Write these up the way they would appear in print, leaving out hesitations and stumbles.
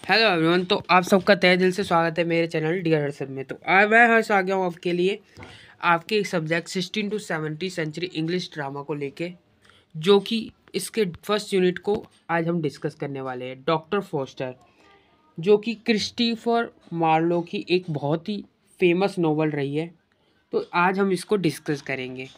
Hello everyone. तो आप सबका तहे दिल से स्वागत है मेरे चैनल डियर हर्षद में। तो आज मैं हर्ष आ गया हूँ आपके लिए आपके एक subject 16 to 70 century English drama को लेके, जो कि इसके फर्स्ट यूनिट को आज हम डिस्कस करने वाले हैं। डॉक्टर फोस्टर, जो कि क्रिस्टोफर मार्लो की एक बहुत ही फेमस नॉवल रही है, तो आज हम इसको डिस्कस करेंगे।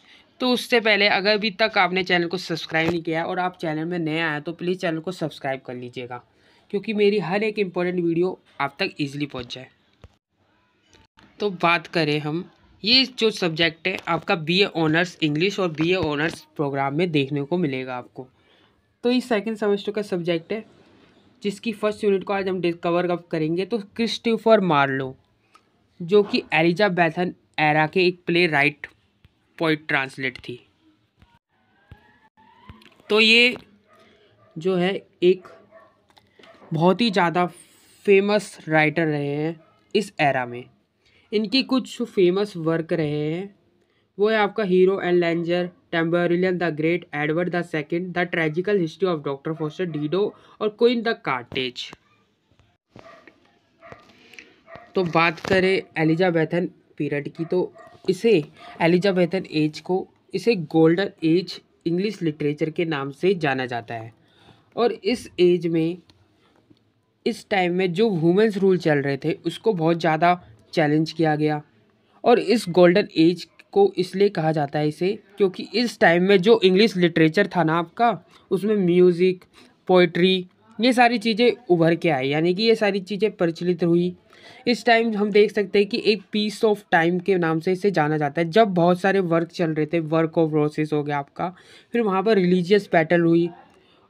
तो उससे पहले अगर अभी तक आपने चैनल को सब्सक्राइब नहीं किया और आप चैनल में नए आए तो प्लीज़ चैनल को सब्सक्राइब कर लीजिएगा, क्योंकि मेरी हर एक इम्पोर्टेंट वीडियो आप तक ईजिली पहुंच जाए। तो बात करें हम, ये जो सब्जेक्ट है आपका बीए ऑनर्स इंग्लिश और बीए ऑनर्स प्रोग्राम में देखने को मिलेगा आपको। तो ये सेकंड सेमेस्टर का सब्जेक्ट है, जिसकी फर्स्ट यूनिट को आज हम कवर अप करेंगे। तो क्रिस्टोफर मार्लो, जो कि एलिजाबेथन एरा के एक प्ले राइट पोइट ट्रांसलेट थी। तो ये जो है एक बहुत ही ज़्यादा फेमस राइटर रहे हैं इस एरा में। इनकी कुछ फेमस वर्क रहे हैं, वो है आपका Hero and Leander, Tamburlaine the Great, Edward the Second, the tragical history of doctor Faustus, Dido और क्वीन द कार्टेज। तो बात करें एलिजाबेथन पीरियड की, तो इसे एलिजाबेथन एज को इसे गोल्डन एज इंग्लिश लिटरेचर के नाम से जाना जाता है। और इस एज में, इस टाइम में जो वुमेन्स रूल चल रहे थे उसको बहुत ज़्यादा चैलेंज किया गया। और इस गोल्डन एज को इसलिए कहा जाता है इसे, क्योंकि इस टाइम में जो इंग्लिश लिटरेचर था ना आपका, उसमें म्यूज़िक, पोइट्री, ये सारी चीज़ें उभर के आई, यानी कि ये सारी चीज़ें प्रचलित हुई। इस टाइम हम देख सकते हैं कि एक पीस ऑफ टाइम के नाम से इसे जाना जाता है, जब बहुत सारे वर्क चल रहे थे। वर्क ऑफ रोसेस हो गया आपका, फिर वहाँ पर रिलीजियस बैटल हुई,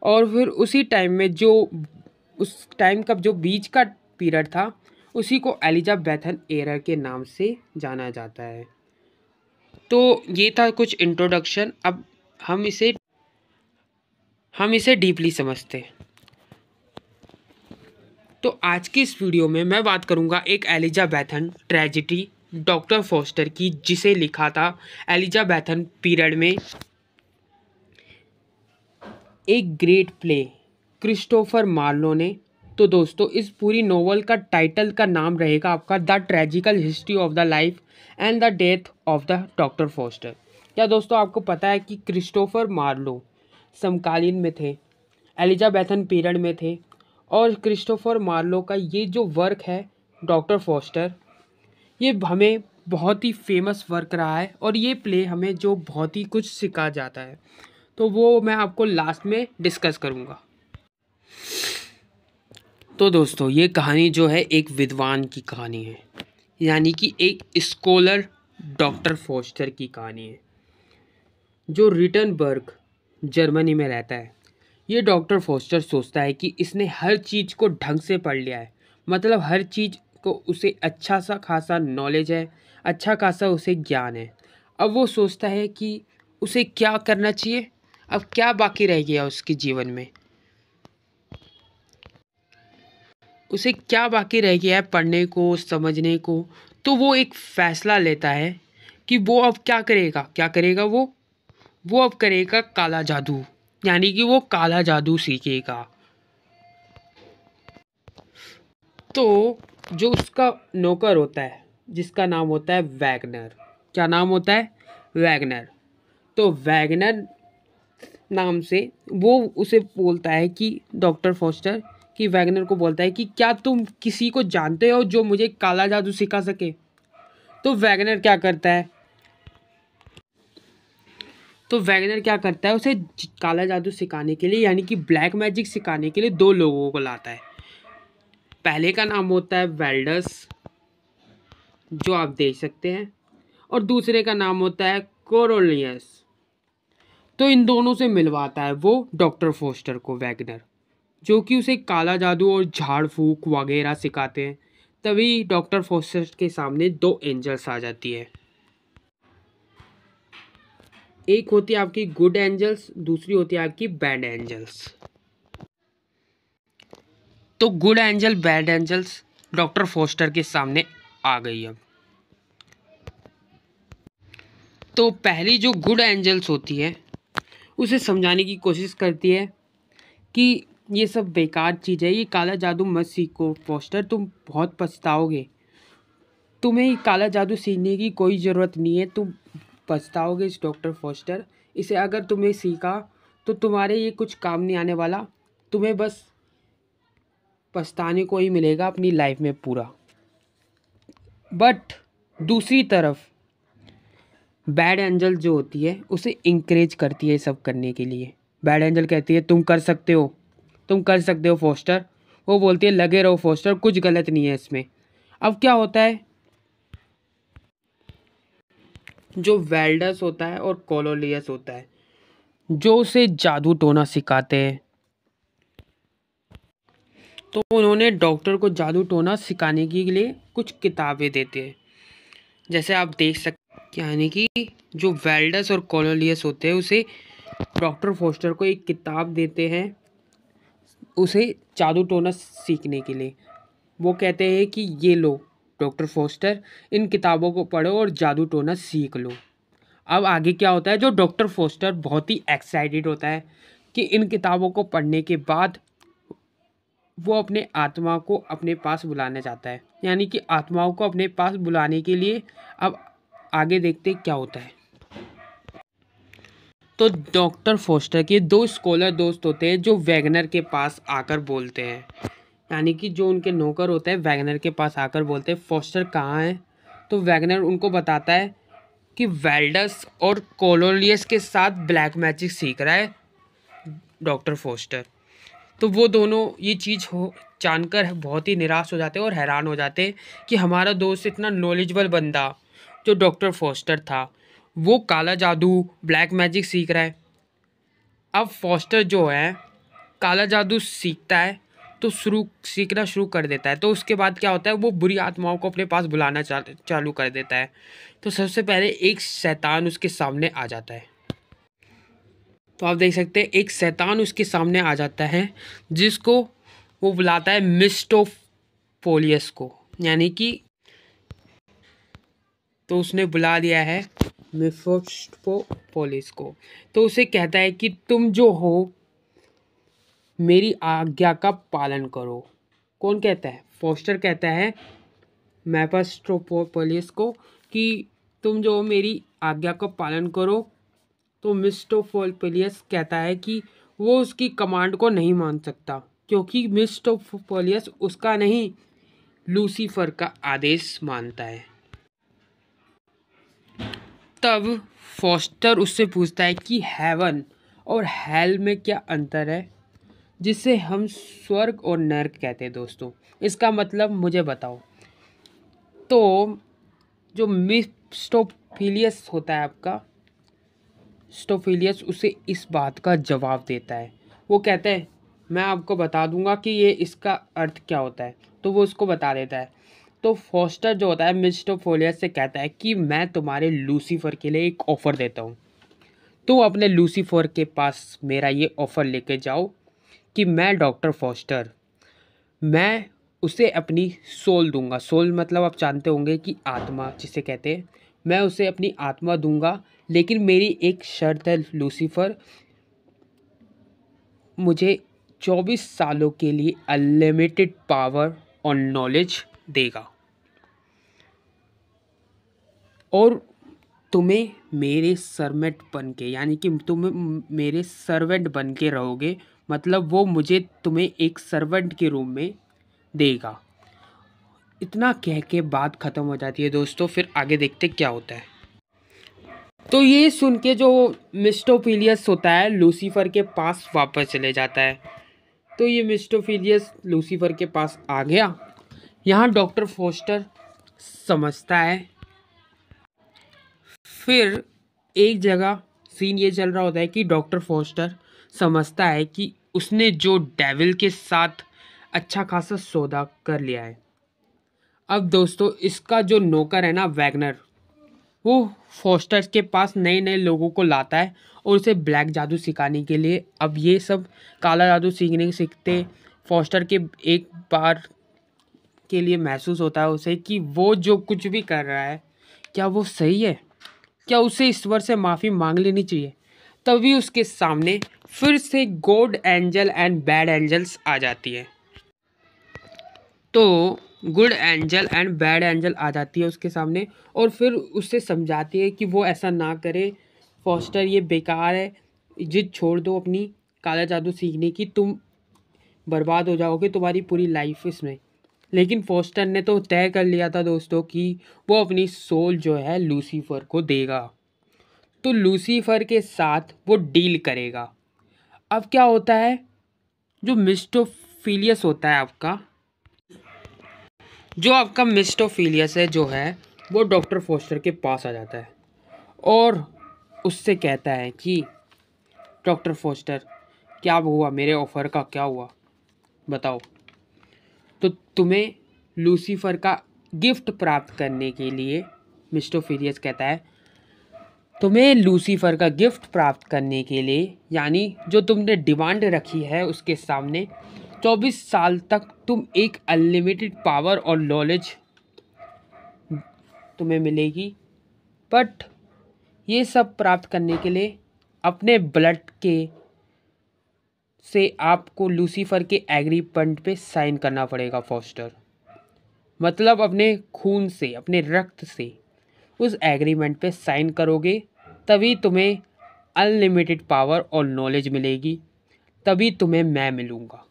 और फिर उसी टाइम में जो उस टाइम का जो बीच का पीरियड था उसी को एलिजाबेथन एरा के नाम से जाना जाता है। तो ये था कुछ इंट्रोडक्शन। अब हम इसे डीपली समझते हैं। तो आज की इस वीडियो में मैं बात करूंगा एक एलिजाबेथन ट्रेजेडी डॉक्टर फोस्टर की, जिसे लिखा था एलिजाबेथन पीरियड में एक ग्रेट प्ले क्रिस्टोफर मार्लो ने। तो दोस्तों, इस पूरी नोवेल का टाइटल का नाम रहेगा आपका the tragical history of the life and the death of the doctor Faustus. क्या दोस्तों आपको पता है कि क्रिस्टोफर मार्लो समकालीन में थे, एलिजाबेथन पीरियड में थे, और क्रिस्टोफर मार्लो का ये जो वर्क है डॉक्टर फोस्टर, ये हमें बहुत ही फेमस वर्क रहा है, और ये प्ले हमें जो बहुत ही कुछ सिखा जाता है, तो वो मैं आपको लास्ट में डिस्कस करूँगा। तो दोस्तों, ये कहानी जो है एक विद्वान की कहानी है, यानी कि एक स्कॉलर डॉक्टर फोस्टर की कहानी है, जो रिटनबर्ग जर्मनी में रहता है। ये डॉक्टर फोस्टर सोचता है कि इसने हर चीज़ को ढंग से पढ़ लिया है, मतलब हर चीज़ को उसे अच्छा सा खासा नॉलेज है, अच्छा खासा उसे ज्ञान है। अब वो सोचता है कि उसे क्या करना चाहिए, अब क्या बाकी रह गया उसके जीवन में, उसे क्या बाकी रह गया है पढ़ने को, समझने को। तो वो एक फ़ैसला लेता है कि वो अब क्या करेगा वो अब करेगा काला जादू, यानी कि वो काला जादू सीखेगा। तो जो उसका नौकर होता है, जिसका नाम होता है वैगनर, क्या नाम होता है? वैगनर। तो वैगनर नाम से वो उसे बोलता है कि डॉक्टर फोस्टर कि वैगनर को बोलता है कि क्या तुम किसी को जानते हो जो मुझे काला जादू सिखा सके? तो वैगनर क्या करता है? उसे काला जादू सिखाने के लिए, यानी कि ब्लैक मैजिक सिखाने के लिए दो लोगों को लाता है। पहले का नाम होता है वेल्डस, जो आप देख सकते हैं, और दूसरे का नाम होता है कोरोलियस। तो इन दोनों से मिलवाता है वो डॉक्टर फोस्टर को वैगनर, जो कि उसे काला जादू और झाड़ फूक वगैरह सिखाते हैं। तभी डॉक्टर फोस्टर के सामने दो एंजल्स आ जाती है। एक होती है आपकी गुड एंजल्स, दूसरी होती है आपकी बैड एंजल्स। तो good angel bad angels doctor Foster के सामने आ गई। अब तो पहली जो गुड एंजल्स होती है उसे समझाने की कोशिश करती है कि ये सब बेकार चीज़ है, ये काला जादू मत सीखो फॉस्टर, तुम बहुत पछताओगे। तुम्हें ये काला जादू सीखने की कोई ज़रूरत नहीं है, तुम पछताओगे इस डॉक्टर फॉस्टर। इसे अगर तुमने सीखा तो तुम्हारे ये कुछ काम नहीं आने वाला, तुम्हें बस पछताने को ही मिलेगा अपनी लाइफ में पूरा। बट दूसरी तरफ बैड एंजल जो होती है उसे इंकरेज करती है सब करने के लिए। बैड एंजल कहती है तुम कर सकते हो, तुम कर सकते हो फॉस्टर। वो बोलती है लगे रहो फॉस्टर, कुछ गलत नहीं है इसमें। अब क्या होता है, जो वेल्डस होता है और कोलोलियस होता है जो उसे जादू टोना सिखाते हैं, तो उन्होंने डॉक्टर को जादू टोना सिखाने के लिए कुछ किताबें देते हैं। जैसे आप देख सकते, यानी कि जो वेल्डस और कोलोलियस होते हैं उसे डॉक्टर फॉस्टर को एक किताब देते हैं उसे जादू टोना सीखने के लिए। वो कहते हैं कि ये लो डॉक्टर फॉस्टर, इन किताबों को पढ़ो और जादू टोना सीख लो। अब आगे क्या होता है, जो डॉक्टर फॉस्टर बहुत ही एक्साइटेड होता है कि इन किताबों को पढ़ने के बाद वो अपने आत्मा को अपने पास बुलाना चाहता है, यानी कि आत्माओं को अपने पास बुलाने के लिए। अब आगे देखते क्या होता है। तो डॉक्टर फॉस्टर के दो स्कॉलर दोस्त होते हैं जो वैगनर के पास आकर बोलते हैं, यानी कि जो उनके नौकर होते हैं वैगनर के पास आकर बोलते हैं फॉस्टर कहाँ है। तो वैगनर उनको बताता है कि वेल्डस और कोलोलियस के साथ ब्लैक मैजिक सीख रहा है डॉक्टर फॉस्टर। तो वो दोनों ये चीज़ हो जानकर बहुत ही निराश हो जाते हैं और हैरान हो जाते हैं कि हमारा दोस्त इतना नॉलेजेबल बंदा जो डॉक्टर फॉस्टर था वो काला जादू ब्लैक मैजिक सीख रहा है। अब फॉस्टर जो है काला जादू सीखता है तो सीखना शुरू कर देता है। तो उसके बाद क्या होता है, वो बुरी आत्माओं को अपने पास बुलाना चालू कर देता है। तो सबसे पहले एक शैतान उसके सामने आ जाता है। तो आप देख सकते हैं एक शैतान उसके सामने आ जाता है जिसको वो बुलाता है मिस्टोफोलियस को, यानी कि तो उसने बुला दिया है मिस्टोफोलियस को। तो उसे कहता है कि तुम जो हो मेरी आज्ञा का पालन करो। कौन कहता है, फॉस्टर कहता है मेफिस्टोफेलिस को कि तुम जो मेरी आज्ञा का पालन करो। तो मिस्टोफेलियस कहता है कि वो उसकी कमांड को नहीं मान सकता क्योंकि मिस्टोफेलियस उसका नहीं लूसीफर का आदेश मानता है। तब फॉस्टर उससे पूछता है कि हेवन और हेल में क्या अंतर है, जिसे हम स्वर्ग और नर्क कहते हैं। दोस्तों इसका मतलब मुझे बताओ। तो जो मिस्टोफिलियस होता है आपका, स्टोफिलियस उसे इस बात का जवाब देता है। वो कहता है मैं आपको बता दूंगा कि ये इसका अर्थ क्या होता है। तो वो उसको बता देता है। तो फॉस्टर जो होता है मिस्टोफिलियस से कहता है कि मैं तुम्हारे लूसीफर के लिए एक ऑफ़र देता हूँ, तो अपने लूसीफर के पास मेरा ये ऑफ़र लेके जाओ कि मैं डॉक्टर फॉस्टर, मैं उसे अपनी सोल दूंगा। सोल मतलब आप जानते होंगे कि आत्मा जिसे कहते हैं। मैं उसे अपनी आत्मा दूंगा, लेकिन मेरी एक शर्त है लूसीफर, मुझे 24 सालों के लिए अनलिमिटेड पावर और नॉलेज देगा और तुम्हें मेरे सर्वेंट बन के, यानी कि तुम मेरे सर्वेंट बन के रहोगे, मतलब वो मुझे तुम्हें एक सर्वेंट के रूप में देगा। इतना कह के बात ख़त्म हो जाती है दोस्तों। फिर आगे देखते क्या होता है। तो ये सुन के जो मिस्टोफिलियस होता है लूसीफर के पास वापस चले जाता है। तो ये मिस्टोफिलियस लूसीफर के पास आ गया। यहाँ डॉक्टर फॉस्टर समझता है। फिर एक जगह सीन ये चल रहा होता है कि डॉक्टर फॉस्टर समझता है कि उसने जो डेविल के साथ अच्छा खासा सौदा कर लिया है। अब दोस्तों इसका जो नौकर है ना वैगनर, वो फॉस्टर के पास नए नए लोगों को लाता है और उसे ब्लैक जादू सिखाने के लिए। अब ये सब काला जादू सीखते फॉस्टर के एक बार के लिए महसूस होता है उसे कि वो जो कुछ भी कर रहा है क्या वो सही है, क्या उसे ईश्वर से माफ़ी मांग लेनी चाहिए। तभी उसके सामने फिर से good angel and bad angels आ जाती है। तो good angel and bad angel आ जाती है उसके सामने और फिर उससे समझाती है कि वो ऐसा ना करे, फॉस्टर ये बेकार है, जिद छोड़ दो अपनी काला जादू सीखने की, तुम बर्बाद हो जाओगे, तुम्हारी पूरी लाइफ इसमें। लेकिन फॉस्टर ने तो तय कर लिया था दोस्तों कि वो अपनी सोल जो है लूसीफर को देगा, तो लूसीफर के साथ वो डील करेगा। अब क्या होता है, जो मिस्टोफिलियस होता है आपका मिस्टोफिलियस है जो है, वो डॉक्टर फोस्टर के पास आ जाता है और उससे कहता है कि डॉक्टर फोस्टर क्या हुआ, मेरे ऑफ़र का क्या हुआ बताओ। तो तुम्हें लूसीफर का गिफ्ट प्राप्त करने के लिए, मिस्टोफिलियस कहता है, तुम्हें लूसीफर का गिफ्ट प्राप्त करने के लिए, यानी जो तुमने डिमांड रखी है उसके सामने, 24 साल तक तुम एक अनलिमिटेड पावर और नॉलेज तुम्हें मिलेगी। बट ये सब प्राप्त करने के लिए अपने ब्लड के से आपको लूसीफर के एग्रीमेंट पे साइन करना पड़ेगा फॉस्टर। मतलब अपने खून से, अपने रक्त से उस एग्रीमेंट पे साइन करोगे, तभी तुम्हें अनलिमिटेड पावर और नॉलेज मिलेगी, तभी तुम्हें मैं मिलूँगा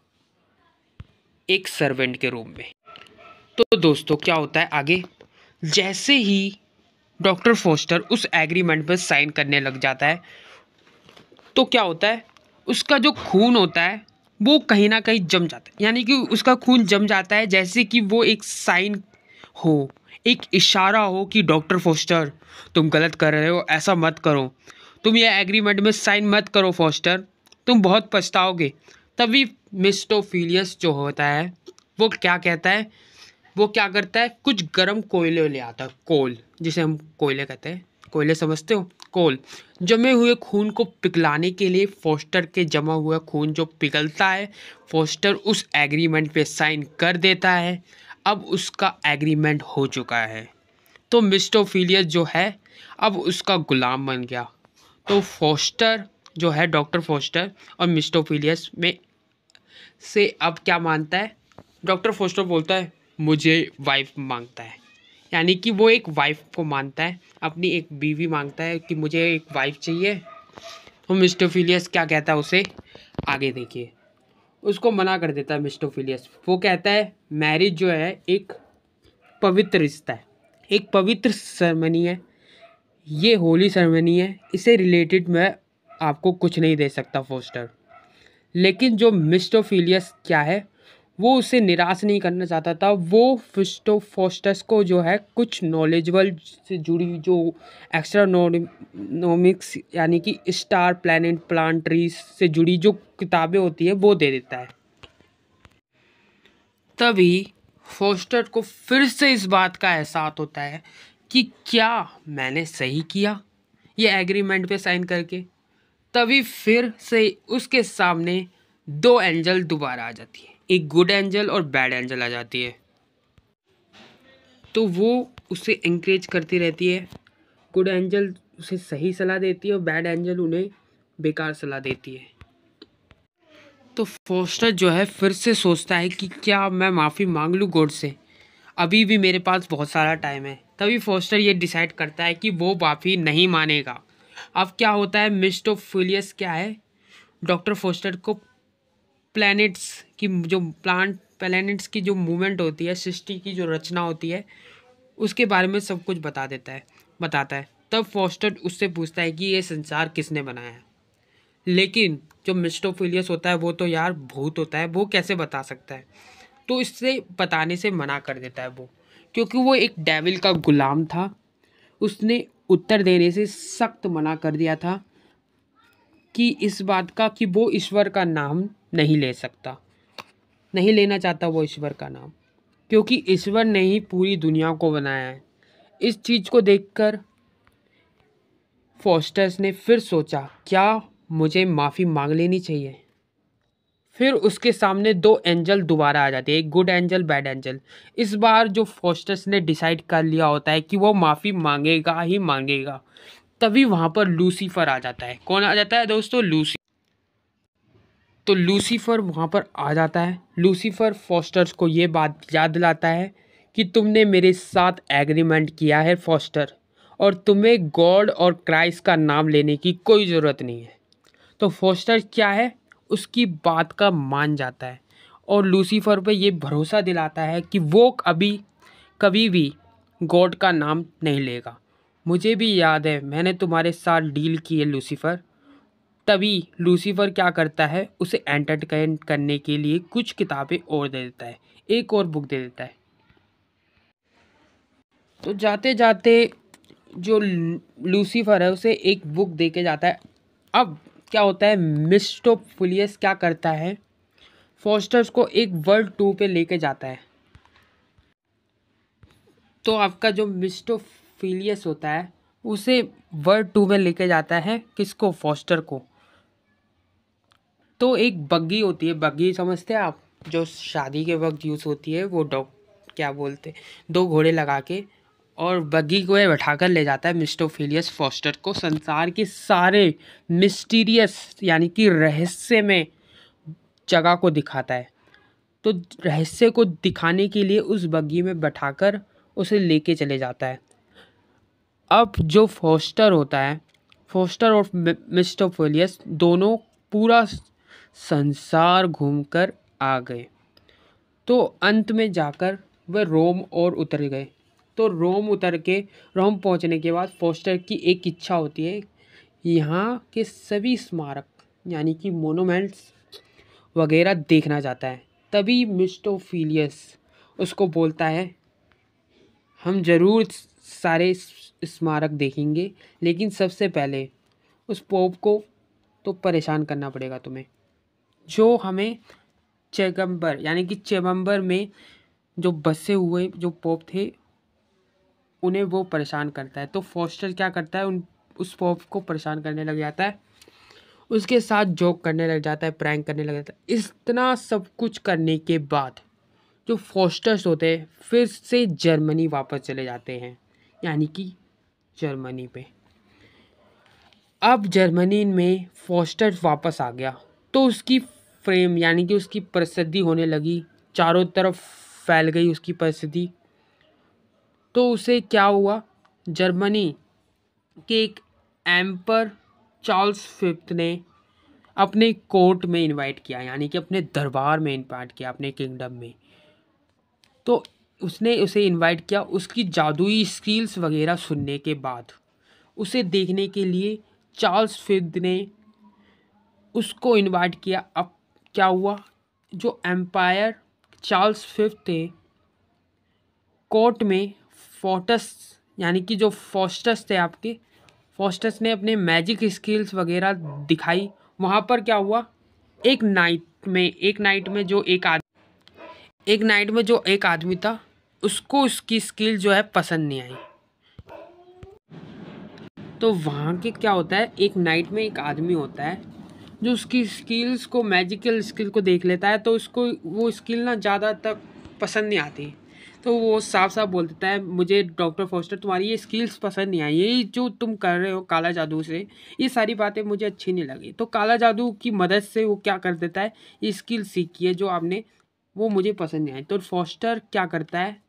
एक सर्वेंट के रूप में। तो दोस्तों क्या होता है आगे, जैसे ही डॉक्टर फोस्टर उस एग्रीमेंट पर साइन करने लग जाता है, तो क्या होता है, उसका जो खून होता है वो कहीं ना कहीं जम जाता है। यानी कि उसका खून जम जाता है, जैसे कि वो एक साइन हो, एक इशारा हो कि डॉक्टर फोस्टर तुम गलत कर रहे हो, ऐसा मत करो, तुम ये एग्रीमेंट में साइन मत करो फॉस्टर, तुम बहुत पछताओगे। तभी मिस्टोफिलियस जो होता है वो क्या कहता है, वो क्या करता है, कुछ गर्म कोयले ले आता है, कोल जिसे हम कोयले कहते हैं, कोयले समझते हो, कोल। जमे हुए खून को पिघलाने के लिए फॉस्टर के जमा हुआ खून जो पिघलता है, फॉस्टर उस एग्रीमेंट पे साइन कर देता है। अब उसका एग्रीमेंट हो चुका है, तो मिस्टोफिलियस जो है अब उसका गुलाम बन गया। तो फॉस्टर जो है, डॉक्टर फॉस्टर और मिस्टोफिलियस में से अब क्या मानता है, डॉक्टर फोस्टर बोलता है मुझे वाइफ मांगता है, यानी कि वो एक वाइफ को मानता है, अपनी एक बीवी मांगता है कि मुझे एक वाइफ चाहिए। तो मिस्टोफिलियस क्या कहता है उसे, आगे देखिए, उसको मना कर देता है मिस्टोफिलियस। वो कहता है मैरिज जो है एक पवित्र रिश्ता है, एक पवित्र सेरेमनी है, ये होली सेरेमनी है, इसे रिलेटेड मैं आपको कुछ नहीं दे सकता फोस्टर। लेकिन जो मिस्टोफिलियस क्या है, वो उसे निराश नहीं करना चाहता था। वो फोस्टस को जो है कुछ नॉलेजेबल से जुड़ी जो एक्स्ट्रोनॉमिक्स यानी कि स्टार प्लैनेट प्लांट ट्रीज से जुड़ी जो किताबें होती है वो दे देता है। तभी फोस्टर को फिर से इस बात का एहसास होता है कि क्या मैंने सही किया ये एग्रीमेंट पे साइन करके। तभी फिर से उसके सामने दो एंजल दोबारा आ जाती है, एक गुड एंजल और बैड एंजल आ जाती है। तो वो उसे एंकरेज करती रहती है, गुड एंजल उसे सही सलाह देती है और बैड एंजल उन्हें बेकार सलाह देती है। तो फोस्टर जो है फिर से सोचता है कि क्या मैं माफ़ी मांग लूँ गॉड से, अभी भी मेरे पास बहुत सारा टाइम है। तभी फोस्टर ये डिसाइड करता है कि वो माफ़ी नहीं मानेगा। अब क्या होता है, मिस्टोफिलियस क्या है, डॉक्टर फोस्टर को प्लैनेट्स की जो प्लैनेट्स की जो मूवमेंट होती है, सृष्टि की जो रचना होती है, उसके बारे में सब कुछ बताता है। तब फोस्टर उससे पूछता है कि ये संसार किसने बनाया है। लेकिन जो मिस्टोफिलियस होता है वो तो यार भूत होता है, वो कैसे बता सकता है। तो इससे बताने से मना कर देता है वो, क्योंकि वो एक डेविल का गुलाम था। उसने उत्तर देने से सख्त मना कर दिया था कि इस बात का कि वो ईश्वर का नाम नहीं लेना चाहता वो ईश्वर का नाम, क्योंकि ईश्वर ने ही पूरी दुनिया को बनाया है। इस चीज़ को देखकर फोस्टर्स ने फिर सोचा क्या मुझे माफ़ी मांग लेनी चाहिए। फिर उसके सामने दो एंजल दोबारा आ जाते हैं, एक गुड एंजल बैड एंजल। इस बार जो फोस्टर्स ने डिसाइड कर लिया होता है कि वो माफ़ी मांगेगा ही मांगेगा। तभी वहाँ पर लूसीफर आ जाता है। कौन आ जाता है दोस्तों, तो लूसीफर वहाँ पर आ जाता है। लूसीफर फॉस्टर को ये बात याद दिलाता है कि तुमने मेरे साथ एग्रीमेंट किया है फॉस्टर, और तुम्हें गॉड और क्राइस्ट का नाम लेने की कोई ज़रूरत नहीं है। तो फॉस्टर क्या है, उसकी बात का मान जाता है और लूसीफर पे ये भरोसा दिलाता है कि वो अभी कभी भी गॉड का नाम नहीं लेगा। मुझे भी याद है, मैंने तुम्हारे साथ डील की है लूसीफर। तभी लूसीफर क्या करता है, उसे एंटरटेन करने के लिए कुछ किताबें और दे देता है, एक और बुक दे देता है। तो जाते जाते जो लूसीफर है उसे एक बुक दे के जाता है। अब क्या होता है, मिस्टोफिलियस क्या करता है, फॉस्टर्स को एक वर्ल्ड टूर पे लेके जाता है। तो आपका जो मिस्टोफिलियस होता है उसे वर्ल्ड टूर में लेके जाता है, किसको, फॉस्टर को। तो एक बग्गी होती है, बग्गी समझते हैं आप, जो शादी के वक्त यूज़ होती है, वो क्या बोलते, दो घोड़े लगा के, और बग्गी को बैठाकर ले जाता है मिस्टोफिलियस फॉस्टर को संसार के सारे मिस्टीरियस यानी कि रहस्य में जगह को दिखाता है। तो रहस्य को दिखाने के लिए उस बग्गी में बैठाकर उसे लेके चले जाता है। अब जो फॉस्टर होता है, फॉस्टर और मिस्टोफिलियस दोनों पूरा संसार घूमकर आ गए। तो अंत में जाकर वह रोम और उतर गए। तो रोम पहुंचने के बाद फॉस्टर की एक इच्छा होती है, यहाँ के सभी स्मारक यानी कि मोनूमेंट्स वगैरह देखना चाहता है। तभी मिस्टोफिलियस उसको बोलता है, हम ज़रूर सारे स्मारक देखेंगे, लेकिन सबसे पहले उस पोप को तो परेशान करना पड़ेगा तुम्हें, जो हमें चेगम्बर यानी कि चेम्बर में जो बसे हुए जो पोप थे उन्हें वो परेशान करता है। तो फॉस्टर क्या करता है, उस पोप को परेशान करने लग जाता है, उसके साथ जोक करने लग जाता है, प्रैंक करने लग जाता है। इतना सब कुछ करने के बाद जो फॉस्टर्स होते हैं फिर से जर्मनी वापस चले जाते हैं, यानी कि जर्मनी पे। अब जर्मनी में फॉस्टर वापस आ गया तो उसकी फ्रेम यानी कि उसकी प्रसिद्धि होने लगी, चारों तरफ फैल गई उसकी प्रसिद्धि। तो उसे क्या हुआ, जर्मनी के एक एम्पर चार्ल्स फिफ्थ ने अपने कोर्ट में इनवाइट किया, यानी कि अपने दरबार में इनवाइट किया, अपने किंगडम में। तो उसने उसे इनवाइट किया, उसकी जादुई स्किल्स वगैरह सुनने के बाद उसे देखने के लिए चार्ल्स फिफ्थ ने उसको इनवाइट किया। अब क्या हुआ, जो एम्पायर चार्ल्स फिफ्थ थे, कोर्ट में फोर्टस यानी कि जो फॉस्टस थे आपके, फॉस्टस ने अपने मैजिक स्किल्स वगैरह दिखाई। वहाँ पर क्या हुआ, एक नाइट में जो एक आदमी था उसको उसकी स्किल जो है पसंद नहीं आई। तो वहाँ के क्या होता है, एक नाइट में एक आदमी होता है जो उसकी स्किल्स को, मैजिकल स्किल को देख लेता है, तो उसको वो स्किल ना ज़्यादा तक पसंद नहीं आती। तो वो साफ साफ बोल देता है, मुझे डॉक्टर फॉस्टर तुम्हारी ये स्किल्स पसंद नहीं आई, ये जो तुम कर रहे हो काला जादू से, ये सारी बातें मुझे अच्छी नहीं लगी। तो काला जादू की मदद से वो क्या कर देता है, ये स्किल सीखी है जो आपने, वो मुझे पसंद नहीं आई। तो फॉस्टर क्या करता है,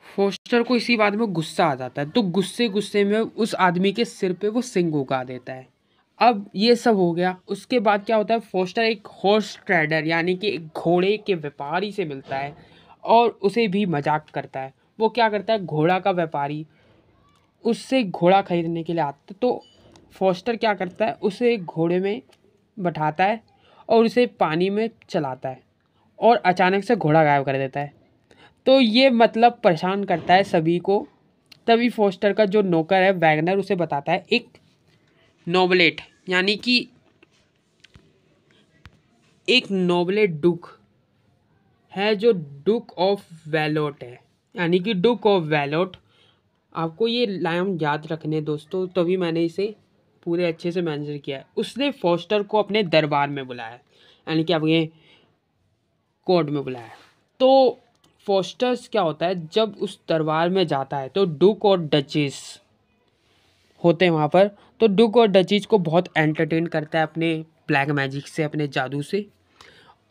फॉस्टर को इसी बात में गुस्सा आ जाता है, तो गुस्से में उस आदमी के सिर पे वो सिंग उगा देता है। अब ये सब हो गया, उसके बाद क्या होता है, फॉस्टर एक हॉर्स ट्रेडर यानी कि एक घोड़े के व्यापारी से मिलता है और उसे भी मजाक करता है। वो क्या करता है, घोड़ा का व्यापारी उससे घोड़ा खरीदने के लिए आता है। तो फॉस्टर क्या करता है, उसे एक घोड़े में बैठाता है और उसे पानी में चलाता है और अचानक से घोड़ा गायब कर देता है। तो ये मतलब परेशान करता है सभी को। तभी फॉस्टर का जो नौकर है वैगनर उसे बताता है, एक नोबलेट यानी कि एक नोबलेट डुक है जो डुक ऑफ वैलोट है, यानी कि डुक ऑफ वैलोट। आपको ये नाम याद रखने दोस्तों, तभी मैंने इसे पूरे अच्छे से मेंशन किया है। उसने फॉस्टर को अपने दरबार में बुलाया, यानी कि अपने कोर्ट में बुलाया। तो फॉस्टर्स क्या होता है, जब उस दरबार में जाता है तो डुक और डचेस होते हैं वहाँ पर। तो डुक और डचेस को बहुत एंटरटेन करता है अपने ब्लैक मैजिक से, अपने जादू से।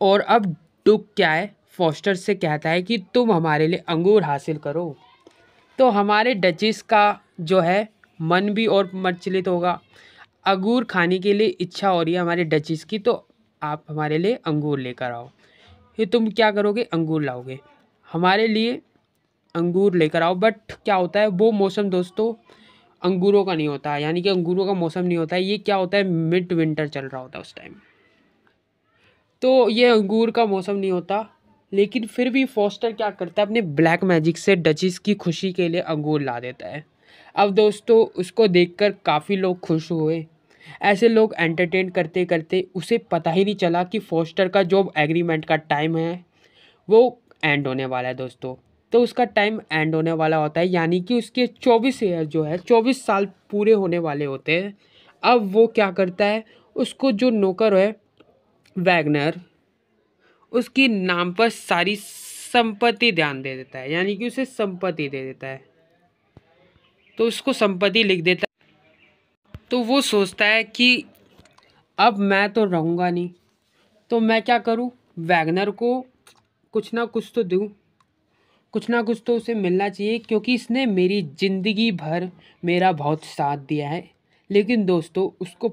और अब डुक क्या है, फॉस्टर से कहता है कि तुम हमारे लिए अंगूर हासिल करो। तो हमारे डचेस का जो है मन भी और मचलित होगा, अंगूर खाने के लिए इच्छा हो रही है हमारे डचेस की, तो आप हमारे लिए अंगूर लेकर आओ। फिर तुम क्या करोगे, अंगूर लाओगे हमारे लिए, अंगूर लेकर आओ। बट क्या होता है, वो मौसम दोस्तों अंगूरों का नहीं होता, यानी कि अंगूरों का मौसम नहीं होता है। ये क्या होता है, मिड विंटर चल रहा होता है उस टाइम, तो ये अंगूर का मौसम नहीं होता। लेकिन फिर भी फॉस्टर क्या करता है, अपने ब्लैक मैजिक से डचेस की खुशी के लिए अंगूर ला देता है। अब दोस्तों उसको देखकर काफ़ी लोग खुश हुए। ऐसे लोग एंटरटेन करते करते उसे पता ही नहीं चला कि फॉस्टर का जॉब एग्रीमेंट का टाइम है वो एंड होने वाला है दोस्तों। तो उसका टाइम एंड होने वाला होता है, यानी कि उसके 24 ईयर जो है 24 साल पूरे होने वाले होते हैं। अब वो क्या करता है, उसको जो नौकर है वैगनर, उसकी नाम पर सारी संपत्ति ध्यान दे देता है, यानी कि उसे संपत्ति दे देता है। तो उसको संपत्ति लिख देता है। तो वो सोचता है कि अब मैं तो रहूँगा नहीं, तो मैं क्या करूँ, वैगनर को कुछ ना कुछ तो दूँ, कुछ ना कुछ तो उसे मिलना चाहिए, क्योंकि इसने मेरी ज़िंदगी भर मेरा बहुत साथ दिया है। लेकिन दोस्तों उसको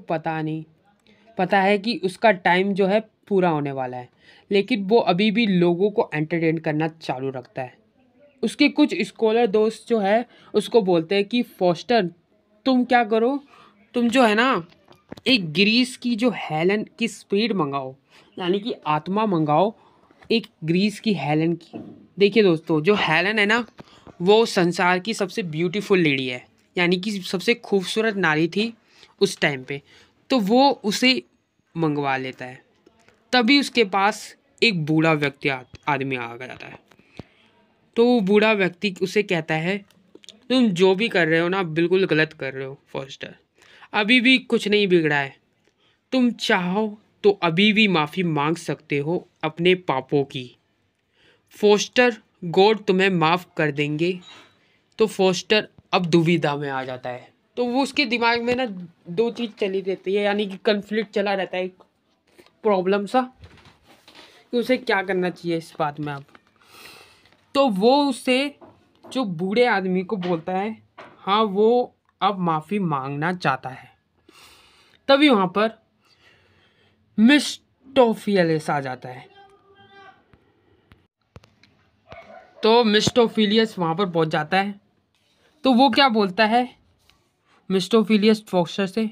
पता है कि उसका टाइम जो है पूरा होने वाला है, लेकिन वो अभी भी लोगों को एंटरटेन करना चालू रखता है। उसके कुछ स्कॉलर दोस्त जो है उसको बोलते हैं कि फॉस्टर तुम क्या करो, तुम जो है ना एक ग्रीस की जो हेलन की स्पीड मंगाओ, यानी कि आत्मा मंगाओ एक ग्रीस की हेलन की। देखिए दोस्तों जो हेलन है ना, वो संसार की सबसे ब्यूटीफुल लेडी है, यानी कि सबसे खूबसूरत नारी थी उस टाइम पे। तो वो उसे मंगवा लेता है। तभी उसके पास एक बूढ़ा व्यक्ति आदमी आ जाता है। तो वो बूढ़ा व्यक्ति उसे कहता है तुम जो भी कर रहे हो ना बिल्कुल गलत कर रहे हो फॉस्टर, अभी भी कुछ नहीं बिगड़ा है, तुम चाहो तो अभी भी माफ़ी मांग सकते हो अपने पापों की। फॉस्टर गॉड तुम्हें माफ़ कर देंगे। तो फॉस्टर अब दुविधा में आ जाता है। तो वो उसके दिमाग में ना दो चीज़ चली रहती है, यानी कि कन्फ्लिक्ट चला रहता है, प्रॉब्लम सा कि उसे क्या करना चाहिए इस बात में अब। तो वो उससे जो बूढ़े आदमी को बोलता है हाँ वो अब माफ़ी मांगना चाहता है। तभी वहाँ पर मिस्टोफिलियस आ जाता है। तो मिस्टोफिलियस वहाँ पर पहुँच जाता है। तो वो क्या बोलता है, मिस्टोफिलियस फॉक्सर से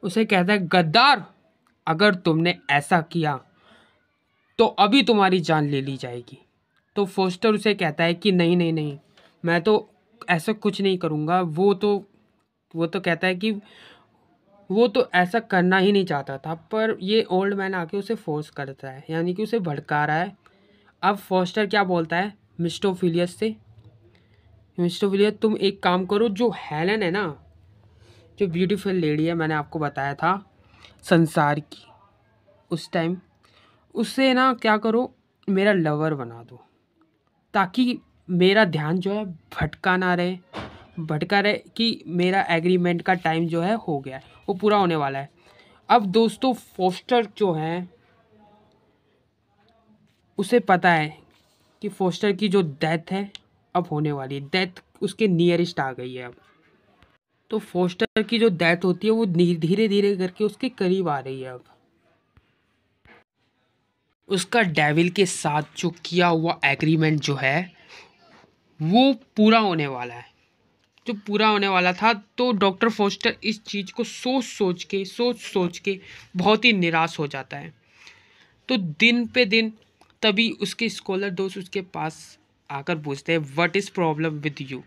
उसे कहता है गद्दार, अगर तुमने ऐसा किया तो अभी तुम्हारी जान ले ली जाएगी। तो फोस्टर उसे कहता है कि नहीं नहीं नहीं, मैं तो ऐसा कुछ नहीं करूँगा। वो तो कहता है कि वो तो ऐसा करना ही नहीं चाहता था, पर ये ओल्ड मैन आके उसे फोर्स करता है, यानी कि उसे भड़का रहा है। अब फोस्टर क्या बोलता है मिस्टोफिलियस से, मिस्टोफिलियस तुम एक काम करो, जो हेलन है ना, जो ब्यूटीफुल लेडी है मैंने आपको बताया था संसार की उस टाइम, उससे ना क्या करो मेरा लवर बना दो, ताकि मेरा ध्यान जो है भटका रहे कि मेरा एग्रीमेंट का टाइम जो है हो गया है, वो पूरा होने वाला है। अब दोस्तों फोस्टर जो है उसे पता है कि फोस्टर की जो डेथ है अब होने वाली है, डेथ उसके नियरेस्ट आ गई है अब। तो फोस्टर की जो डेथ होती है वो धीरे धीरे करके उसके करीब आ रही है अब। उसका डेविल के साथ जो किया हुआ एग्रीमेंट जो है वो पूरा होने वाला है, जो पूरा होने वाला था। तो डॉक्टर फोस्टर इस चीज़ को सोच सोच के बहुत ही निराश हो जाता है। तो दिन पे दिन तभी उसके स्कॉलर दोस्त उसके पास आकर पूछते हैं what is problem with you.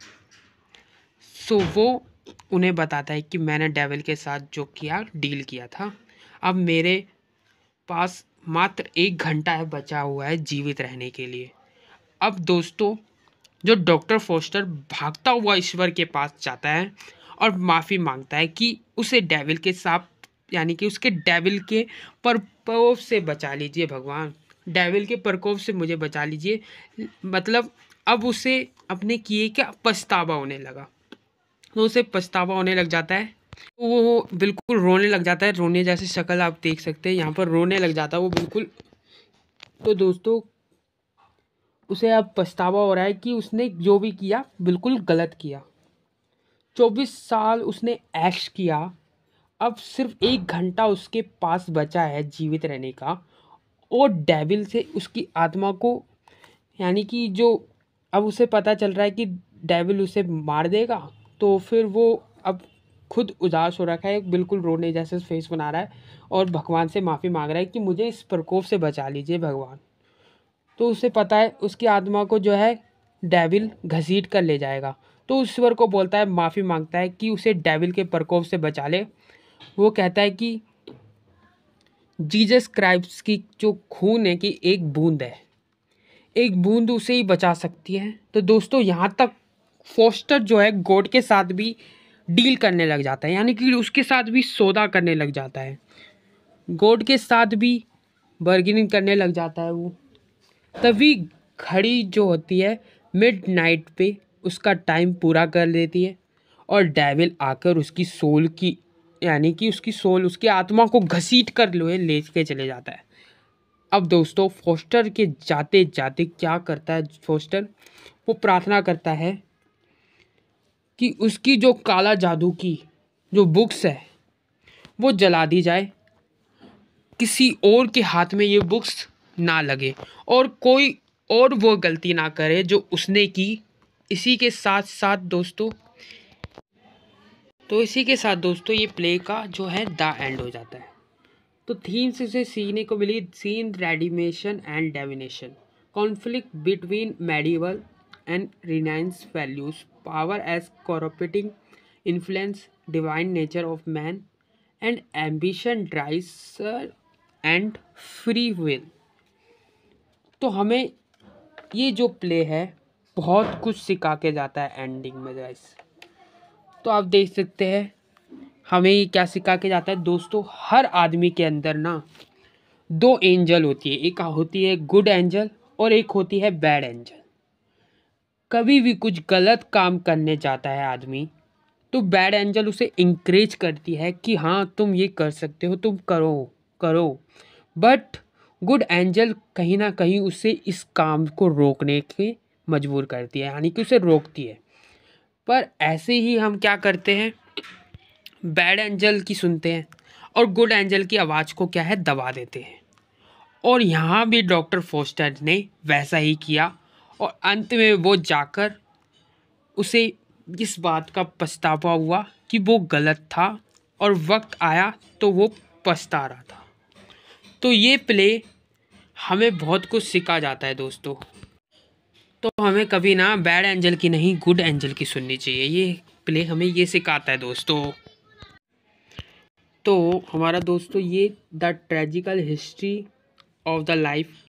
So वो उन्हें बताता है कि मैंने डेविल के साथ जो किया डील किया था, अब मेरे पास मात्र 1 घंटा है बचा हुआ है जीवित रहने के लिए। अब दोस्तों जो डॉक्टर फोस्टर भागता हुआ ईश्वर के पास जाता है और माफ़ी मांगता है कि उसे डेविल के साथ, यानी कि उसके डेविल के प्रकोप से बचा लीजिए भगवान, डेविल के प्रकोप से मुझे बचा लीजिए। मतलब अब उसे अपने किए का पछतावा होने लगा, तो उसे पछतावा होने लग जाता है। तो वो बिल्कुल रोने लग जाता है, रोने जैसी शक्ल आप देख सकते हैं यहाँ पर, रोने लग जाता है वो बिल्कुल। तो दोस्तों उसे अब पछतावा हो रहा है कि उसने जो भी किया बिल्कुल गलत किया। 24 साल उसने ऐश किया, अब सिर्फ 1 घंटा उसके पास बचा है जीवित रहने का। और डेविल से उसकी आत्मा को, यानी कि जो अब उसे पता चल रहा है कि डेविल उसे मार देगा, तो फिर वो अब खुद उदास हो रखा है, बिल्कुल रोने जैसे फेस बना रहा है और भगवान से माफ़ी मांग रहा है कि मुझे इस प्रकोप से बचा लीजिए भगवान। तो उसे पता है उसकी आत्मा को जो है डेविल घसीट कर ले जाएगा। तो ईश्वर को बोलता है, माफ़ी मांगता है कि उसे डेविल के प्रकोप से बचा ले। वो कहता है कि जीसस क्राइस्ट की जो खून है कि एक बूंद है, एक बूंद उसे ही बचा सकती है। तो दोस्तों यहाँ तक फोस्टर जो है गॉड के साथ भी डील करने लग जाता है, यानी कि उसके साथ भी सौदा करने लग जाता है, गॉड के साथ भी बार्गेनिंग करने लग जाता है वो। तभी घड़ी जो होती है मिडनाइट पे उसका टाइम पूरा कर देती है और डेविल आकर उसकी सोल की, यानी कि उसकी सोल, उसकी आत्मा को घसीट कर ले के चले जाता है। अब दोस्तों फोस्टर के जाते जाते क्या करता है फोस्टर, वो प्रार्थना करता है कि उसकी जो काला जादू की जो बुक्स है वो जला दी जाए, किसी और के हाथ में ये बुक्स ना लगे और कोई और वो गलती ना करे जो उसने की। इसी के साथ साथ दोस्तों, इसी के साथ दोस्तों ये प्ले का जो है द एंड हो जाता है। तो थीम्स इसे सीखने को मिली, sin redemption and damnation, conflict between medieval and renaissance values, power as corrupting influence, divine nature of man and ambition drives and free will. तो हमें ये जो प्ले है बहुत कुछ सिखा के जाता है एंडिंग में गाइस। तो आप देख सकते हैं हमें ये क्या सिखा के जाता है दोस्तों, हर आदमी के अंदर ना 2 एंजल होती है, एक होती है गुड एंजल और एक होती है बैड एंजल। कभी भी कुछ गलत काम करने जाता है आदमी तो बैड एंजल उसे इंकरेज करती है कि हाँ तुम ये कर सकते हो, तुम करो करो। बट गुड एंजल कहीं ना कहीं उसे इस काम को रोकने के मजबूर करती है, यानी कि उसे रोकती है। पर ऐसे ही हम क्या करते हैं, बैड एंजल की सुनते हैं और गुड एंजल की आवाज़ को क्या है दबा देते हैं। और यहाँ भी डॉक्टर फोस्टर ने वैसा ही किया और अंत में वो जाकर उसे इस बात का पछतावा हुआ कि वो गलत था और वक्त आया तो वो पछता रहा था। तो ये प्ले हमें बहुत कुछ सिखा जाता है दोस्तों। तो हमें कभी ना बैड एंजल की नहीं गुड एंजल की सुननी चाहिए, ये प्ले हमें ये सिखाता है दोस्तों। तो हमारा दोस्तों ये the tragical history of the life